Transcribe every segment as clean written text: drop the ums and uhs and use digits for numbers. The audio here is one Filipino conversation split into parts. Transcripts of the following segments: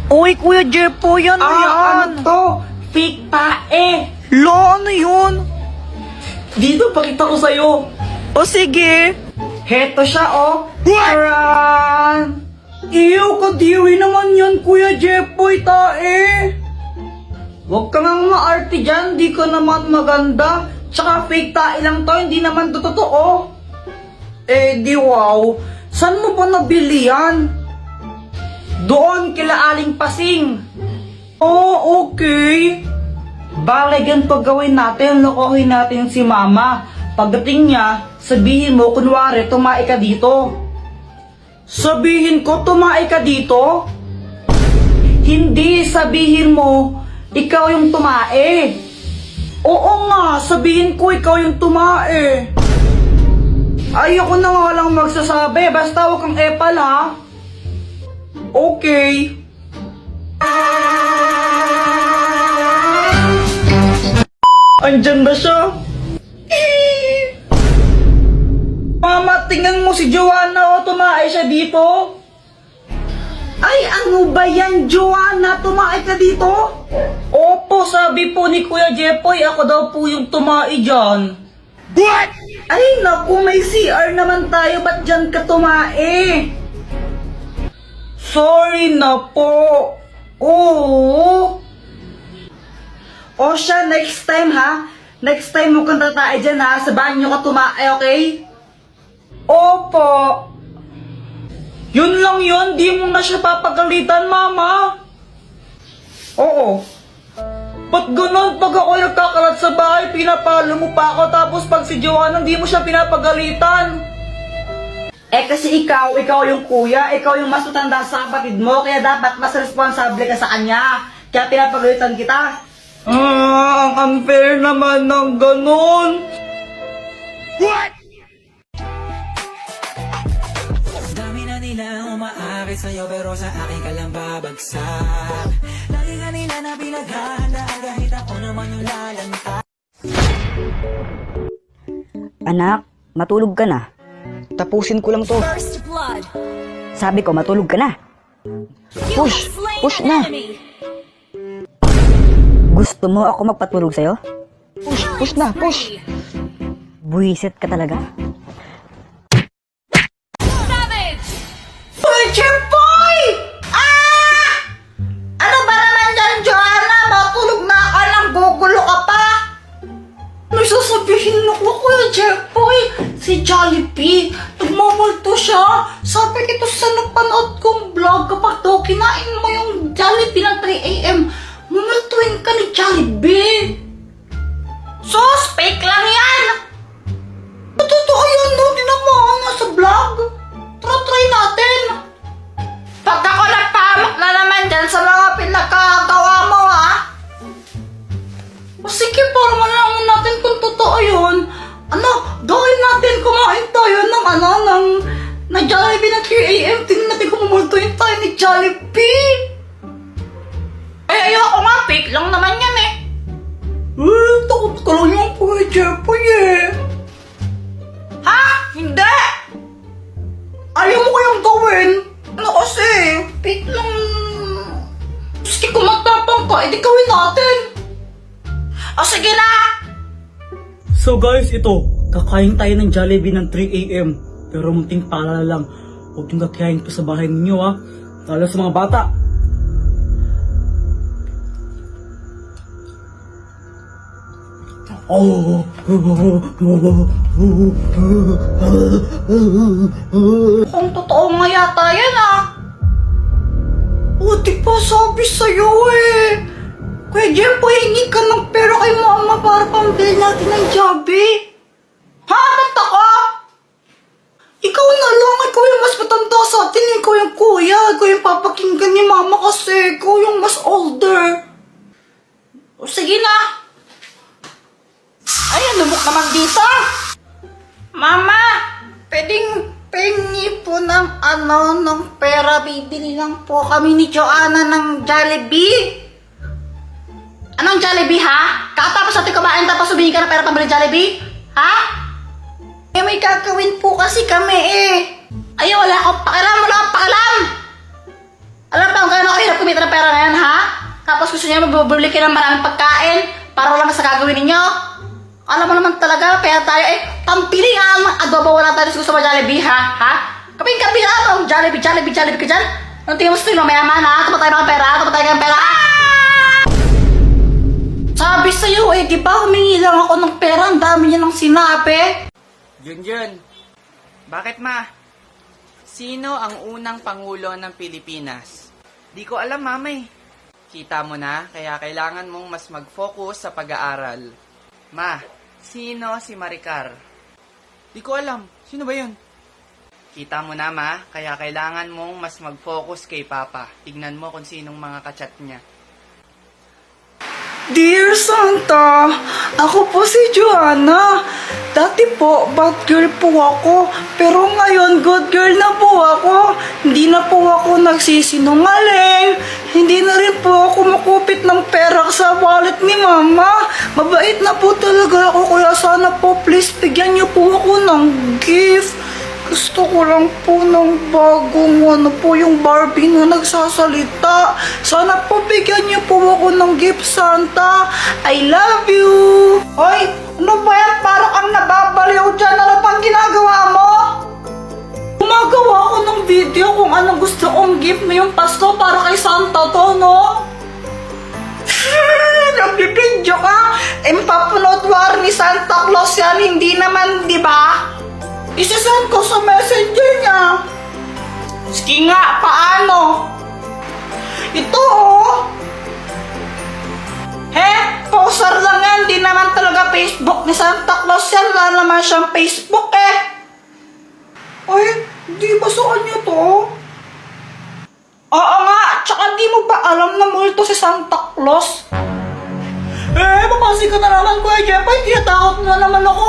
Uy, Kuya Jepoy, ano yan? Ano to? Fake tae. Lo, ano yun? Dito, pakita ko sa'yo. O sige. Heto siya, oh. Taran! Iyo, kadiri naman yan, Kuya Jepoy, tae. Huwag ka ngang maarte dyan, di ka naman maganda. Tsaka fake tae lang to, hindi naman to totoo. Eh, di wow. Saan mo ba nabili yan? Doon kila Aling Pasing. Oh, okay. Bale, ganito gawin natin, lokohin natin si Mama. Pagdating niya, sabihin mo, kunwari, tumae ka dito. Sabihin ko, tumae ka dito? Hindi, sabihin mo, ikaw yung tumae. Oo nga, sabihin ko ikaw yung tumae. Ayoko na nga lang magsasabi, basta huwag kang epal ha. Okay. Andyan ba siya? Mama, tingnan mo si Joanna, o tumae siya dito. Ay, ano ba yan, Joanna? Tumae ka dito? Opo, sabi po ni Kuya Jepoy, ako daw po yung tumae dyan. What? Ay, naku, may CR naman tayo, ba't dyan ka tumae? Sorry na po. Oo. O siya, next time ha. Next time mo kang tatae dyan ha. Sa banyo ka tumae, okay? Opo. Yun lang yun, di mo na siya papagalitan, Mama. Oo. Ba't ganun? Pag ako nagkakalat sa bahay, pinapalo mo pa ako, tapos pag si Joanna, di mo siya pinapagalitan. Eh kasi ikaw yung kuya, ikaw yung mas matanda sa kapatid mo, kaya dapat mas responsable ka sa kanya. Kaya pinapagalitan kita. Ang unfair naman ng ganun. What? Dami na nila umaakit sa'yo pero sa akin ka lang babagsak. Lagi ka nila na pinaghahandaan kahit ako naman yung lalanta. Anak, matulog ka na. Tapusin ko lang to. First blood. Sabi ko, matulog ka na. You Push! have slain Push an na! enemy. Gusto mo ako magpatulog sa'yo? Push! Push na! Push! Buwisit ka talaga. Savage! Uy, Jepoy! Ah! Ano ba naman dyan, Joanna? Matulog na ka lang, gugulo ka pa. May sasabihin ako, Kuya Jepoy. Si Jollibee, nagmamulto siya. Sabi ito sa napanood kong vlog, kapag daw kinain mo yung Jollibee ng 3 AM, mumultuin ka ni Jollibee. Sus, fake lang yan! Totoo yun, no? Tinamaan nga sa vlog. Try natin. Pag ako nagpahamak na naman dyan sa mga pinagkagawa mo, ha? O sige, para malaman natin kung totoo yun. Ano, gawin natin, kumain tayo ng Jollibee na 3 AM. Tingnan natin kung mumultuin tayo ni Jollibee. Eh, ayoko nga, fake lang naman yan eh. Takot ka lang yung Kuya Jepoy eh. Ha? Hindi! Ayaw mo kayang gawin? Ano kasi? Fake lang. Sige, kung magtapang ka, edi gawin natin. O sige na! So guys, ito, kakain tayo ng Jollibee ng 3 AM. Pero munting paalala lang, huwag yung kakain to sa bahay ninyo ha. Lalo sa mga bata. Kung totoo nga yata yan ah. O, di ba sabi sa'yo eh. Kuya Jepoy, hingi ka ng pera kay mama para pambili natin ng Jollibee. Ha? Ba't ako? Ikaw na lang, ikaw yung mas matanda sa atin, ikaw yung kuya, ikaw yung papakinggan ni mama kasi ikaw yung mas older. O sige na. Ay, lumok naman dito. Mama, pwedeng pengi po ng ng pera, bibili lang po kami ni Joanna ng Jollibee. Anong Jollibee ha? Kakatapos natin kumain tapos humingi ka ng pera pambili Jollibee? Ha? Eh may gagawin po kasi kami eh. Ay wala akong pakialam, wala akong pakialam. Alam ba kung gaano ako hirap kumita ng pera tapos gusto niya mabubuli ka ng maraming pagkain para lang sa gagawin ninyo. Alam mo naman talaga, kaya tayo tampiling ang adobo wala tayo gusto mo Jollibee, ha? Kaping-kaping mo, Jollibee ka dyan? Anong tingin mo sa tingin mo, mayaman, ha? Tumatay mga pera, Sabi sa'yo, di ba humingi lang ako ng pera, ang dami niya nang sinabi. Junjun, bakit ma? Sino ang unang pangulo ng Pilipinas? Di ko alam, mamay. Kita mo na, kaya kailangan mong mas mag-focus sa pag-aaral. Ma, sino si Maricar? Di ko alam. Sino ba yun? Kita mo na, ma, kaya kailangan mong mas mag-focus kay Papa. Tignan mo kung sinong mga kachat niya. Dear Santa, ako po si Joanna. Dati po, bad girl po ako. Pero ngayon, good girl na po ako. Hindi na po ako nagsisinungaling. Hindi na rin po ako makupit ng pera sa wallet ni Mama. Mabait na po talaga ako. Kaya sana po, please, bigyan niyo po ako ng gift. Gusto ko lang po ng bagong yung Barbie na nagsasalita. Sana po bigyan niyo po ako ng gift, Santa. I love you! Hoy, ano ba yan? Parang ang nababaliw dyan. Ano pang ginagawa mo? Gumagawa ako ng video kung anong gusto kong gift ngayong Pasko para kay Santa to, no? Nagbibidyo ka? Papunod war ni Santa Claus yan. Hindi naman, di ba? Isasend ko sa messenger niya. Sige nga, paano? Ito poster lang yan. Di naman talaga Facebook ni Santa Claus yan. Wala naman siyang Facebook Ay, di ba sa kanya to? Oo nga, tsaka di mo ba alam na multo si Santa Claus? Papasi ka na naman, Kuya Jeff. Ay, tinatakot na naman ako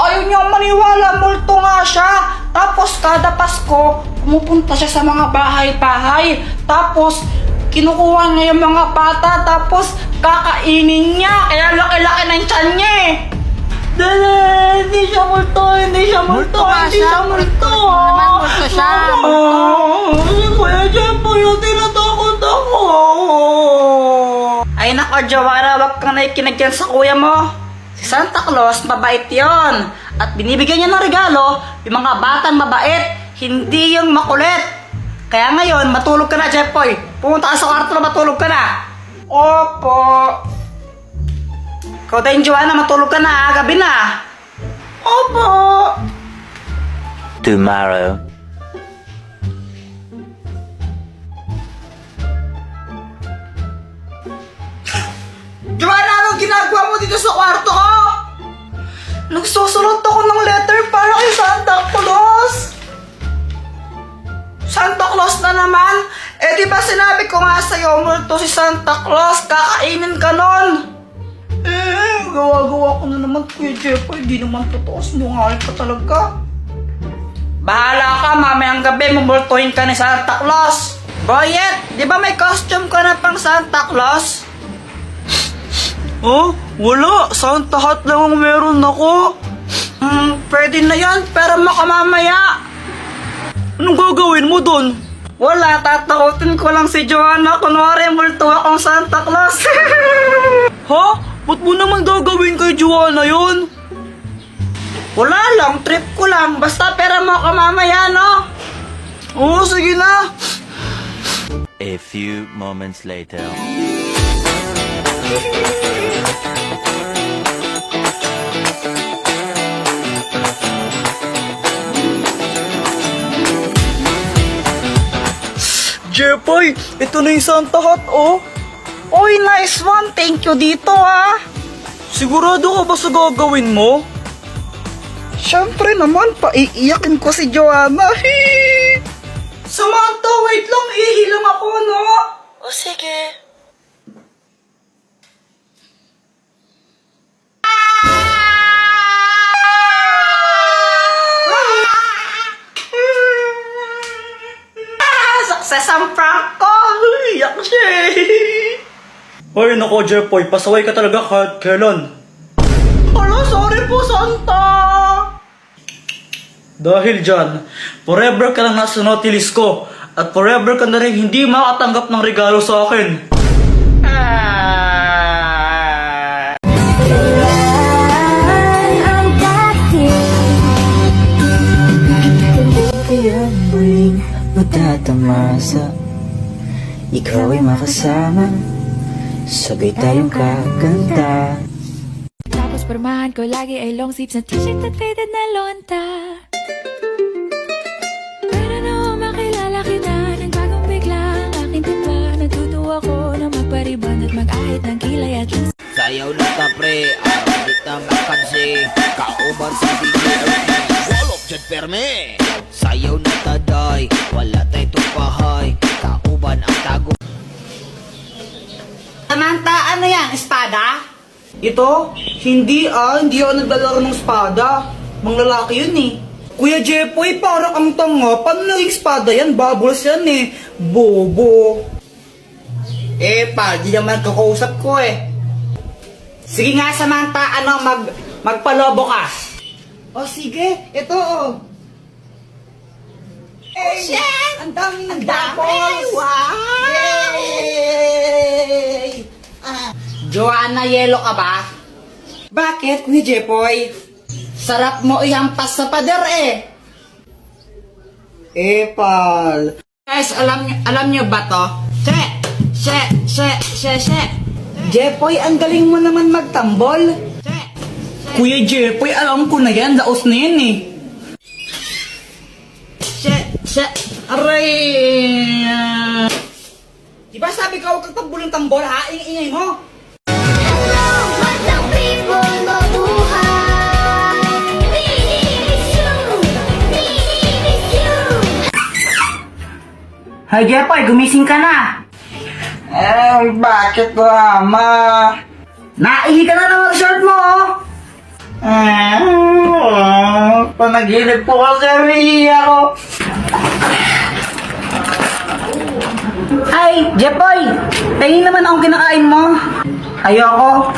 ayaw niyang maniwala, multo nga siya. Tapos kada Pasko, pumupunta siya sa mga bahay-bahay. Tapos, kinukuha niya yung mga bata. Tapos, kakainin niya. Kaya laki-laki ng tiyan niya Hindi siya multo. Multo siya. Naman multo siya. Kuya Jeff, yung tinatakot ako. Ay nako, Joanna, wag kang nakikinig dyan sa kuya mo. Si Santa Claus, mabait yon. At binibigyan niya ng regalo yung mga batang mabait, hindi yung makulit. Kaya ngayon, matulog ka na, Jeffoy. Pumunta ka sa kwarto na matulog ka na. Opo. Ikaw din, Joanna, matulog ka na, gabi na. Opo. Tomorrow. Joanna, anong ginagawa mo dito sa kwarto ko? Nagsusulot ako ng letter para kay Santa Claus. Santa Claus na naman? Di ba sinabi ko nga sa'yo, multo si Santa Claus, kakainin ka nun. Gawa-gawa ko na naman, Kuya Jeffoy, di naman totoo, sinungaling ka talaga. Bahala ka, mamayang gabi, mumultuhin ka ni Santa Claus. Boyet, di ba may costume ka na pang Santa Claus? Wala. Santa hat lang ang meron ako. Pwede na yan, pero makamamaya. Anong gagawin mo dun? Wala, tatakotin ko lang si Joanna. Kunwari, multo akong Santa Claus. Ha? Ba't mo naman gagawin kay Joanna yun? Wala lang, trip ko lang. Basta pera mo kamamaya, no? Oo, sige na. A few moments later. Jeffoy, ito na yung Santa hat, Oy, nice one. Thank you dito, Sigurado ka ba sa gagawin mo? Siyempre naman, paiiyakin ko si Joanna. Samantha, wait lang. Ihilang ako, no? O, sige. Success ang prank ko! Iyak siya Ay, nako Jeffoy, pasaway ka talaga kahit kailan. Hala, sorry po, Santa! Dahil dyan, forever ka lang nasa naughty list ko. At forever ka na rin hindi makatanggap ng regalo sa akin. Kaya muling matatamasa, ikaw ay makasama, sabay tayong kakanta. Tapos pormahan ko lagi ay long sleeves na t-shirt at faded na lonta. Para na makilala kita, nagbagong bigla ang aking timpla. Natutuwa ko na magpariban at mag-ahit ng kilay at least. Sayaw na ka pre, araw di ta makansi. Kauban sa BJRT, walop dyan perme. Sayaw na taday, wala tayo tupahay. Kauban ang tago. Samantha, ano yan? Espada? Ito? Hindi ako naglalaro ng espada. Mang lalaki yun eh. Kuya Jepoy, parang ang tanga. Paano naging espada yan? Bubbles yan eh. Bobo. Pal, di naman kakausap ko eh. Sige nga, Samantha, magpalobo ka. O sige, ito oh. Shit! Ang daming Tapos! Wow! Yay! Joanna, yelo ka ba? Bakit, Kuya Jepoy? Sarap mo ihampas sa pader eh. Pal. Guys, alam nyo ba to? She. Jepoy, ang galing mo naman magtambol. Kuya Jepoy, alam ko na yan. Laos na yan eh. She. Aray! Diba sabi ka huwag kang tambol ng tambol ha? Ingay mo. Hi, Jepoy, gumising ka na. Bakit ko, ama? Naihi ka na naman sa shirt mo, oh. Panaginip po kasi ako. Ay, Jepoy, tingin naman akong kinakain mo. Ayoko.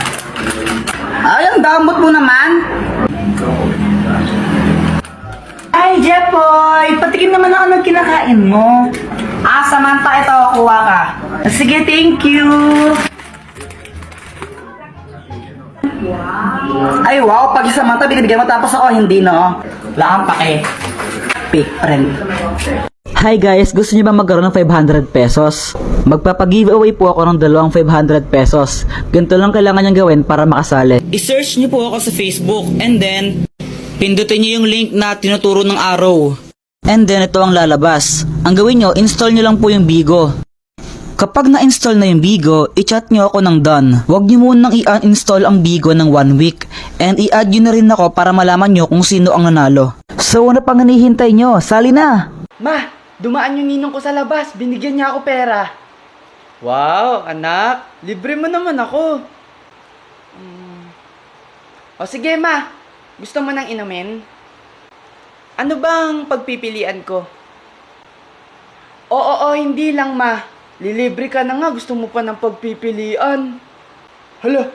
Ay, ang damot mo naman. Ay, Jepoy, patikim naman ako ng kinakain mo. Samantha, ito, kuha ka. Sige, thank you. Ay, wow, pag si Samantha binibigyan mo tapos ako hindi, no? Wala kang pake. Friend. Hi guys, gusto niyo ba magkaroon ng 500 pesos? Magpapag-giveaway po ako ng dalawang 500 pesos. Ganito lang kailangan niyang gawin para makasali. I-search niyo po ako sa Facebook and then pindutin niyo yung link na tinuturo ng arrow. And then ito ang lalabas. Ang gawin niyo, install niyo lang po yung Bigo. Kapag na-install na yung Bigo, i-chat niyo ako ng done. Huwag niyo munang i-uninstall ang Bigo ng 1 week. And i-add niyo na rin ako para malaman niyo kung sino ang nanalo. So ano pang hinihintay niyo? Sali na! Ma, dumaan yung ninong ko sa labas. Binigyan niya ako pera. Wow, anak. Libre mo naman ako. O sige, ma. Gusto mo nang inumin? Ano bang pagpipilian ko? Oo, hindi lang, ma. Lilibre ka na nga. Gusto mo pa ng pagpipilian. Hala,